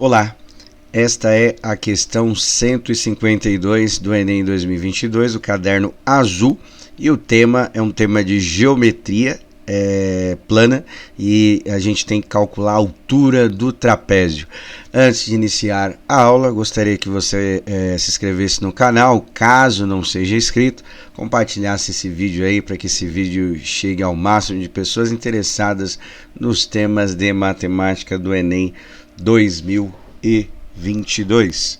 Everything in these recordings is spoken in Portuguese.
Olá, esta é a questão 152 do Enem 2022, o caderno azul, e o tema é um tema de geometria plana e a gente tem que calcular a altura do trapézio. Antes de iniciar a aula, gostaria que você se inscrevesse no canal, caso não seja inscrito, compartilhasse esse vídeo aí para que esse vídeo chegue ao máximo de pessoas interessadas nos temas de matemática do Enem 2022.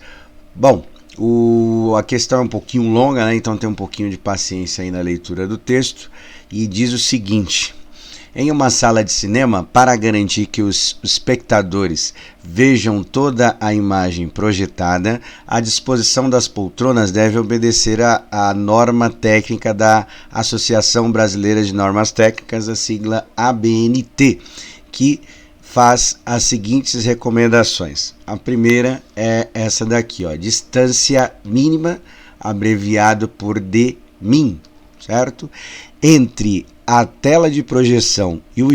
Bom, a questão é um pouquinho longa, né? Então tem um pouquinho de paciência aí na leitura do texto, e diz o seguinte: em uma sala de cinema, para garantir que os espectadores vejam toda a imagem projetada, a disposição das poltronas deve obedecer à norma técnica da Associação Brasileira de Normas Técnicas, a sigla ABNT, que faz as seguintes recomendações. A primeira é essa daqui, ó, distância mínima, abreviado por DMIN, certo? Entre a tela de projeção e o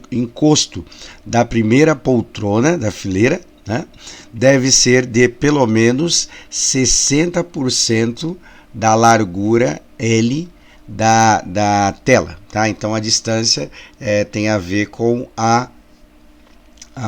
encosto da primeira poltrona da fileira, né, deve ser de pelo menos 60% da largura L da tela, tá? Então a distância tem a ver com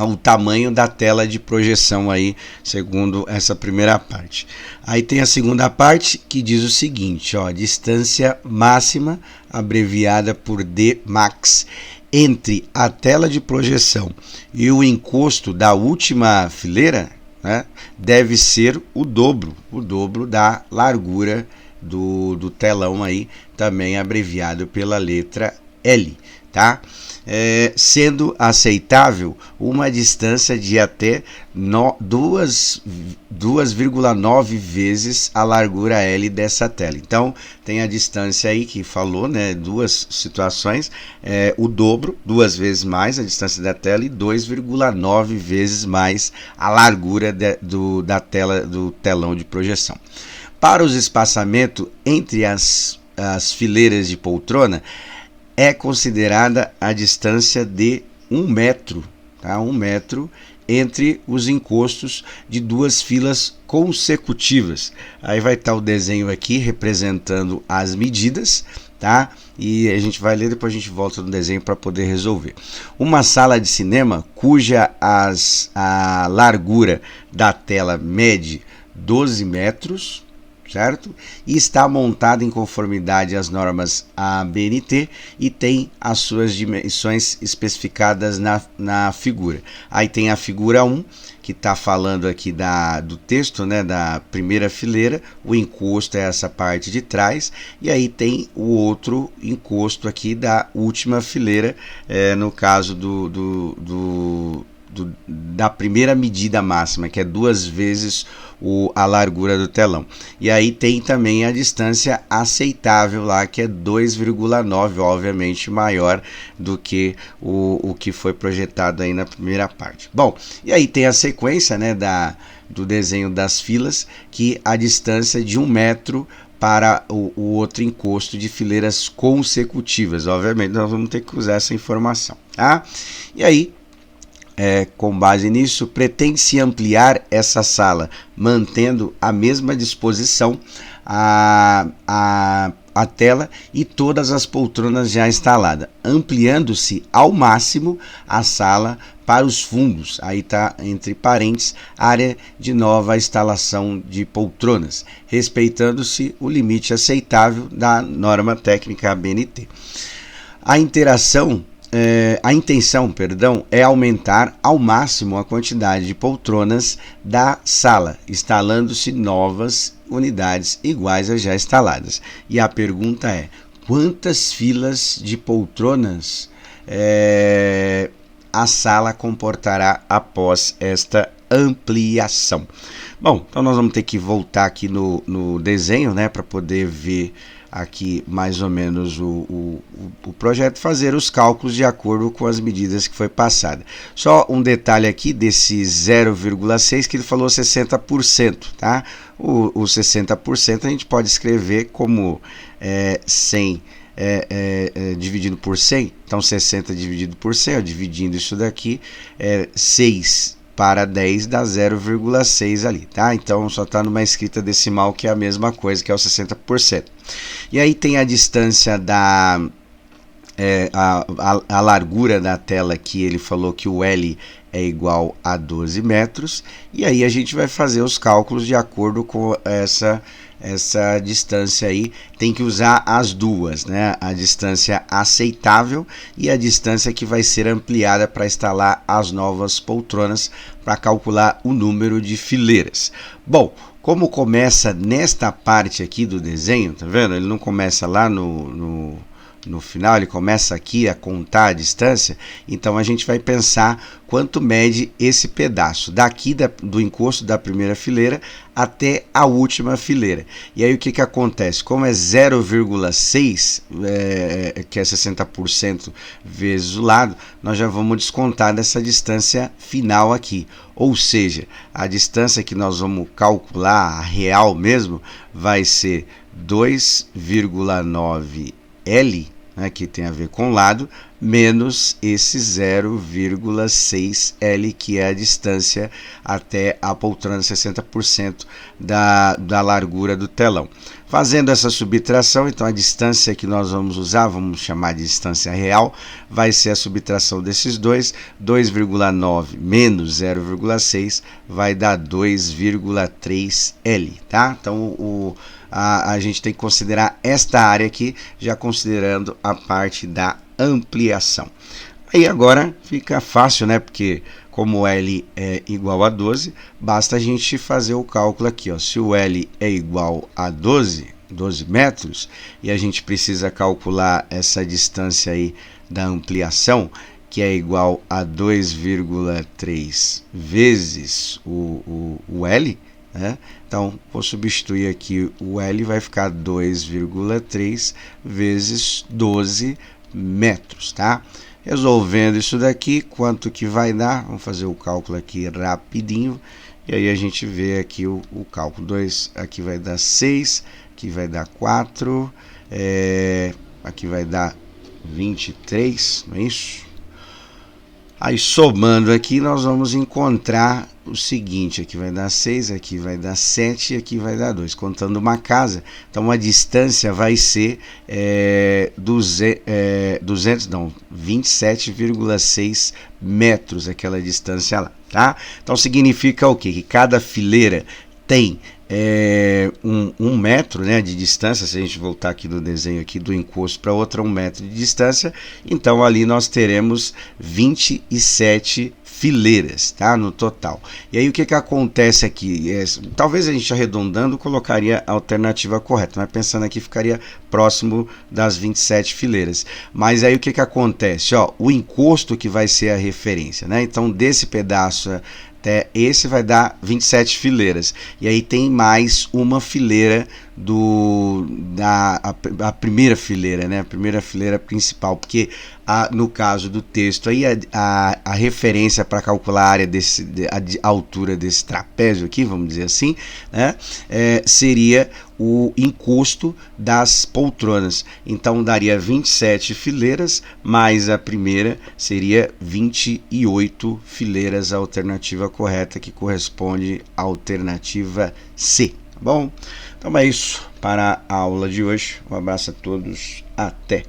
o tamanho da tela de projeção aí, segundo essa primeira parte. Aí tem a segunda parte que diz o seguinte, ó, distância máxima, abreviada por Dmax, entre a tela de projeção e o encosto da última fileira, né, deve ser o dobro da largura do telão aí, também abreviado pela letra L, tá? Sendo aceitável uma distância de até 2,9 vezes a largura L dessa tela. Então, tem a distância aí que falou, né? Duas situações, o dobro, 2 vezes mais a distância da tela e 2,9 vezes mais a largura da tela, do telão de projeção. Para os espaçamentos entre as fileiras de poltrona, é considerada a distância de 1 metro, tá? 1 metro entre os encostos de duas filas consecutivas. Aí vai estar o desenho aqui representando as medidas, tá? E a gente vai ler, depois a gente volta no desenho para poder resolver. Uma sala de cinema cuja a largura da tela mede 12 metros, certo? E está montada em conformidade às normas ABNT e tem as suas dimensões especificadas na figura. Aí tem a figura 1, que está falando aqui do texto, né, da primeira fileira, o encosto é essa parte de trás, e aí tem o outro encosto aqui da última fileira, no caso da primeira medida máxima, que é 2 vezes a largura do telão. E aí tem também a distância aceitável lá, que é 2,9, obviamente maior do que o que foi projetado aí na primeira parte. Bom, e aí tem a sequência, né, do desenho das filas, que a distância de 1 metro para o outro encosto de fileiras consecutivas. Obviamente nós vamos ter que usar essa informação, tá? E aí, com base nisso, pretende-se ampliar essa sala, mantendo a mesma disposição, a tela e todas as poltronas já instaladas, ampliando-se ao máximo a sala para os fundos, aí está entre parênteses, área de nova instalação de poltronas, respeitando-se o limite aceitável da norma técnica ABNT. A intenção é aumentar ao máximo a quantidade de poltronas da sala, instalando-se novas unidades iguais às já instaladas. E a pergunta é: quantas filas de poltronas a sala comportará após esta ampliação? Bom, então nós vamos ter que voltar aqui no desenho, né, para poder ver aqui mais ou menos o projeto, fazer os cálculos de acordo com as medidas que foi passada. Só um detalhe aqui desse 0,6 que ele falou 60%, tá? O 60% a gente pode escrever como 100 dividido por 100, então 60 dividido por 100, ó, dividindo isso daqui, 6 para 10 dá 0,6 ali, tá? Então só está numa escrita decimal que é a mesma coisa, que é o 60%. E aí tem a distância da... a largura da tela, que ele falou que o L é igual a 12 metros, e aí a gente vai fazer os cálculos de acordo com essa distância aí. Tem que usar as duas, né? A distância aceitável e a distância que vai ser ampliada para instalar as novas poltronas, para calcular o número de fileiras. Bom, como começa nesta parte aqui do desenho, tá vendo? Ele não começa lá no final, ele começa aqui a contar a distância. Então a gente vai pensar quanto mede esse pedaço daqui do encosto da primeira fileira até a última fileira. E aí o que acontece? Como é 0,6, que é 60% vezes o lado, nós já vamos descontar dessa distância final aqui. Ou seja, a distância que nós vamos calcular, a real mesmo, vai ser 2,9 L, né, que tem a ver com o lado, menos esse 0,6 L, que é a distância até a poltrona, 60% da largura do telão. Fazendo essa subtração, então a distância que nós vamos usar, vamos chamar de distância real, vai ser a subtração desses dois. 2,9 menos 0,6 vai dar 2,3 L, tá? Então a gente tem que considerar esta área aqui, já considerando a parte da ampliação. Aí agora fica fácil, né? Porque como L é igual a 12, basta a gente fazer o cálculo aqui, ó. Se o L é igual a 12 metros, e a gente precisa calcular essa distância aí da ampliação, que é igual a 2,3 vezes o L, né? Então, vou substituir aqui o L, vai ficar 2,3 vezes 12 metros, tá? Resolvendo isso daqui, quanto que vai dar? Vamos fazer o cálculo aqui rapidinho, e aí a gente vê aqui o cálculo. 2, aqui vai dar 6, aqui vai dar 4, aqui vai dar 23, não é isso? Aí somando aqui, nós vamos encontrar o seguinte: aqui vai dar 6, aqui vai dar 7 e aqui vai dar 2, contando uma casa. Então a distância vai ser 27,6 metros, aquela distância lá, tá? Então significa o quê? Que cada fileira tem 1 metro, né, de distância. Se a gente voltar aqui no desenho aqui do encosto para outra, 1 metro de distância. Então ali nós teremos 27 fileiras, tá, no total. E aí o que acontece aqui? Talvez a gente arredondando colocaria a alternativa correta, mas pensando aqui ficaria próximo das 27 fileiras. Mas aí o que acontece? Ó, o encosto que vai ser a referência, né? Então desse pedaço até esse vai dar 27 fileiras. E aí tem mais uma fileira a primeira fileira, né? A primeira fileira principal, porque no caso do texto aí a referência para calcular a área a altura desse trapézio aqui, vamos dizer assim, né? Seria o encosto das poltronas. Então daria 27 fileiras, mais a primeira seria 28 fileiras, a alternativa correta, que corresponde à alternativa C. Tá bom? Então é isso para a aula de hoje. Um abraço a todos, até!